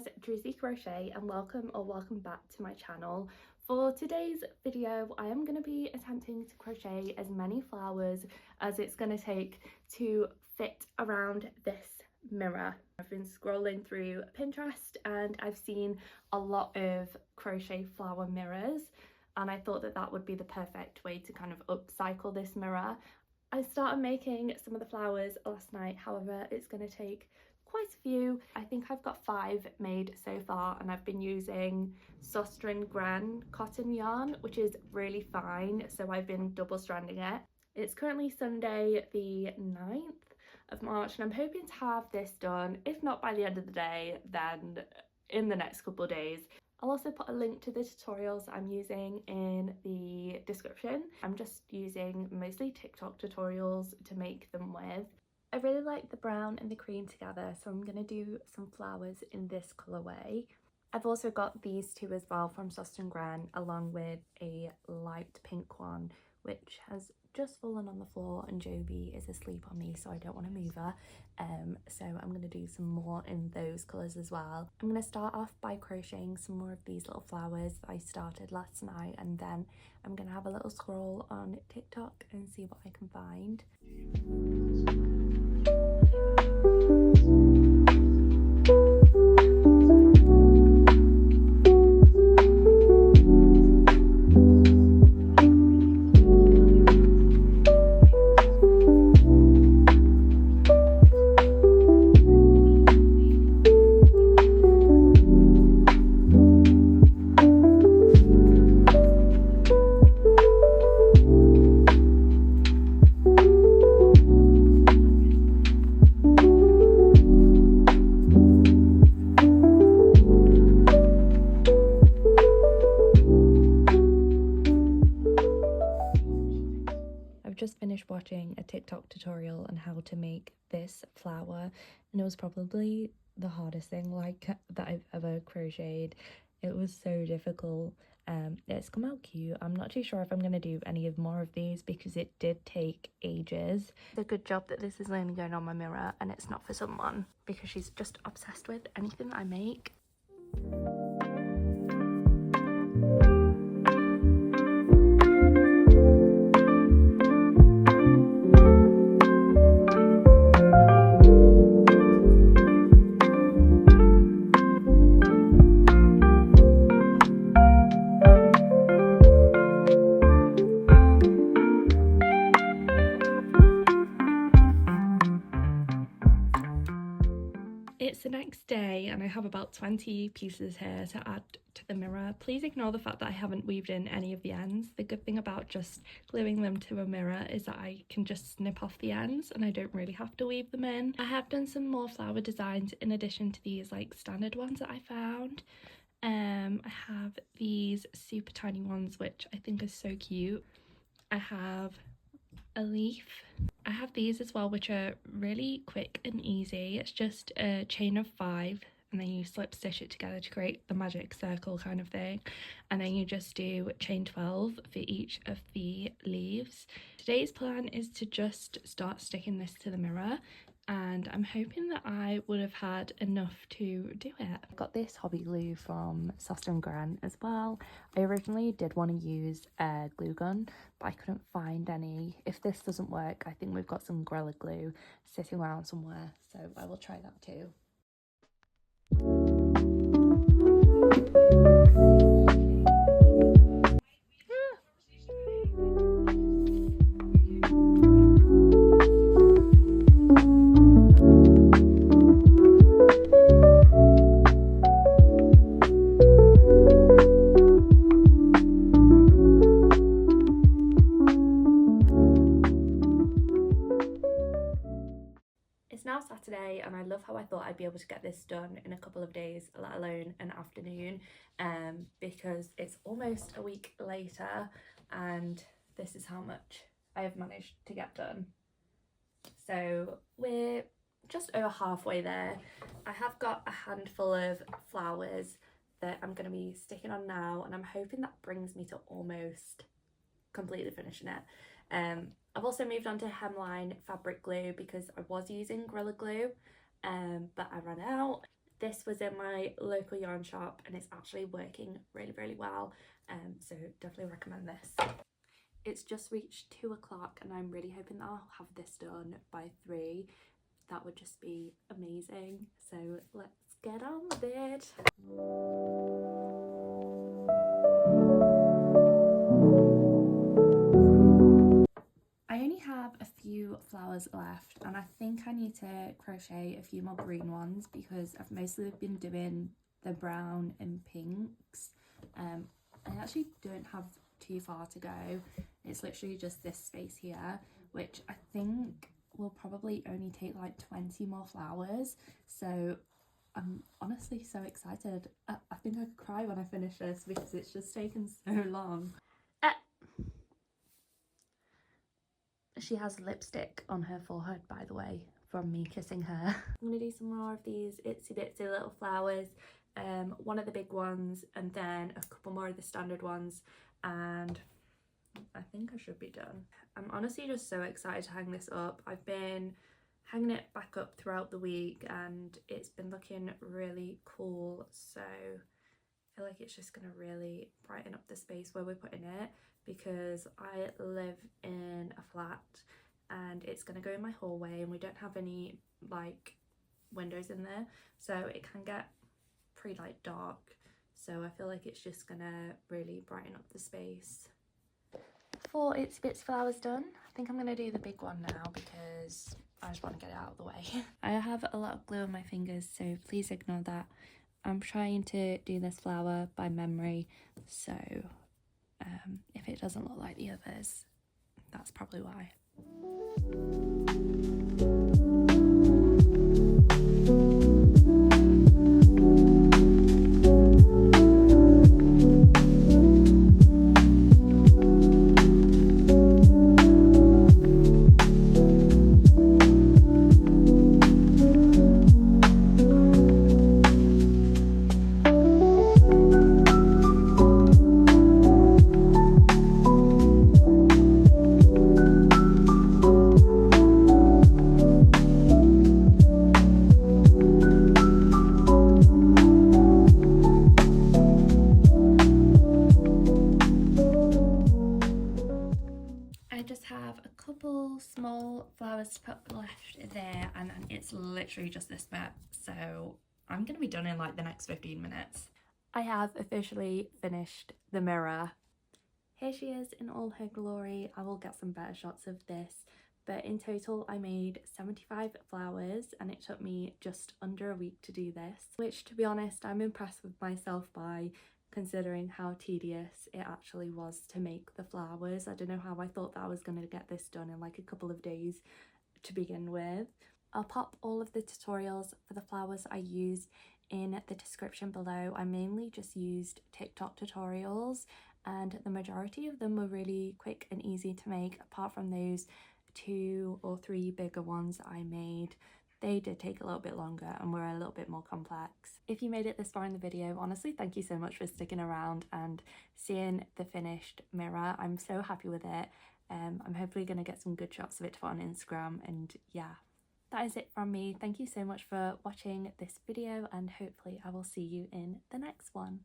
as Druzycrochet and welcome back to my channel. For today's video I am going to be attempting to crochet as many flowers as it's going to take to fit around this mirror. I've been scrolling through Pinterest and I've seen a lot of crochet flower mirrors, and I thought that that would be the perfect way to kind of upcycle this mirror. I started making some of the flowers last night, however it's going to take quite a few. I think I've got 5 made so far, and I've been using Gran cotton yarn, which is really fine, so I've been double stranding it. It's currently Sunday the 9th of March and I'm hoping to have this done, if not by the end of the day, then in the next couple of days. I'll also put a link to the tutorials I'm using in the description. I'm just using mostly TikTok tutorials to make them with. I really like the brown and the cream together, so I'm going to do some flowers in this colourway. I've also got these two as well from Gran, along with a light pink one which has just fallen on the floor, and Joby is asleep on me so I don't want to move her. So I'm going to do some more in those colours as well. I'm going to start off by crocheting some more of these little flowers that I started last night, and then I'm going to have a little scroll on TikTok and see what I can find. Just finished watching a TikTok tutorial on how to make this flower, and it was probably the hardest thing that I've ever crocheted. It was so difficult. It's come out cute. I'm not too sure if I'm going to do any more of these because it did take ages. It's a good job that this is only going on my mirror and it's not for someone, because she's just obsessed with anything that I make. It's the next day and I have about 20 pieces here to add to the mirror. Please ignore the fact that I haven't weaved in any of the ends. The good thing about just gluing them to a mirror is that I can just snip off the ends and I don't really have to weave them in. I have done some more flower designs in addition to these like standard ones that I found. I have these super tiny ones which I think are so cute. I have a leaf. I have these as well, which are really quick and easy. It's just a chain of 5 and then you slip stitch it together to create the magic circle kind of thing, and then you just do chain 12 for each of the leaves. Today's plan is to just start sticking this to the mirror, and I'm hoping that I would have had enough to do it. I've got this hobby glue from Gran as well. I originally did want to use a glue gun, but I couldn't find any. If this doesn't work, I think we've got some Gorilla Glue sitting around somewhere, so I will try that too. It's now Saturday and I love how I thought I'd be able to get this done in a couple of days, let alone an afternoon, because it's almost a week later and this is how much I have managed to get done. So we're just over halfway there. I have got a handful of flowers that I'm going to be sticking on now, and I'm hoping that brings me to almost completely finishing it. I've also moved on to hemline fabric glue because I was using Gorilla Glue, but I ran out. This was in my local yarn shop and it's actually working really, really well. So definitely recommend this. It's just reached 2 o'clock and I'm really hoping that I'll have this done by 3. That would just be amazing. So let's get on with it. I only have a few flowers left and I think I need to crochet a few more green ones because I've mostly been doing the brown and pinks. I actually don't have too far to go. It's literally just this space here, which I think will probably only take like 20 more flowers. So I'm honestly so excited. I think I could cry when I finish this because it's just taken so long. She has lipstick on her forehead, by the way, from me kissing her. I'm gonna do some more of these itsy bitsy little flowers. One of the big ones and then a couple more of the standard ones, and I think I should be done. I'm honestly just so excited to hang this up. I've been hanging it back up throughout the week and it's been looking really cool, so I feel like it's just gonna really brighten up the space where we're putting it, because I live in a flat and it's gonna go in my hallway and we don't have any like windows in there, so it can get pretty like dark, so I feel like it's just gonna really brighten up the space. For Itsy Bitsy Flowers done, I think I'm gonna do the big one now because I just want to get it out of the way. I have a lot of glue on my fingers, so please ignore that. I'm trying to do this flower by memory, so if it doesn't look like the others, that's probably why. Small flowers to put left there, and then it's literally just this bit, so I'm gonna be done in like the next 15 minutes. I have officially finished the mirror. Here she is in all her glory. I will get some better shots of this, but in total I made 75 flowers and it took me just under a week to do this, which, to be honest, I'm impressed with myself by, considering how tedious it actually was to make the flowers. I don't know how I thought that I was going to get this done in like a couple of days to begin with. I'll pop all of the tutorials for the flowers I used in the description below. I mainly just used TikTok tutorials and the majority of them were really quick and easy to make, apart from those 2 or 3 bigger ones I made. They did take a little bit longer and were a little bit more complex. If you made it this far in the video, honestly, thank you so much for sticking around and seeing the finished mirror. I'm so happy with it. I'm hopefully going to get some good shots of it to put on Instagram, and yeah, that is it from me. Thank you so much for watching this video and hopefully I will see you in the next one.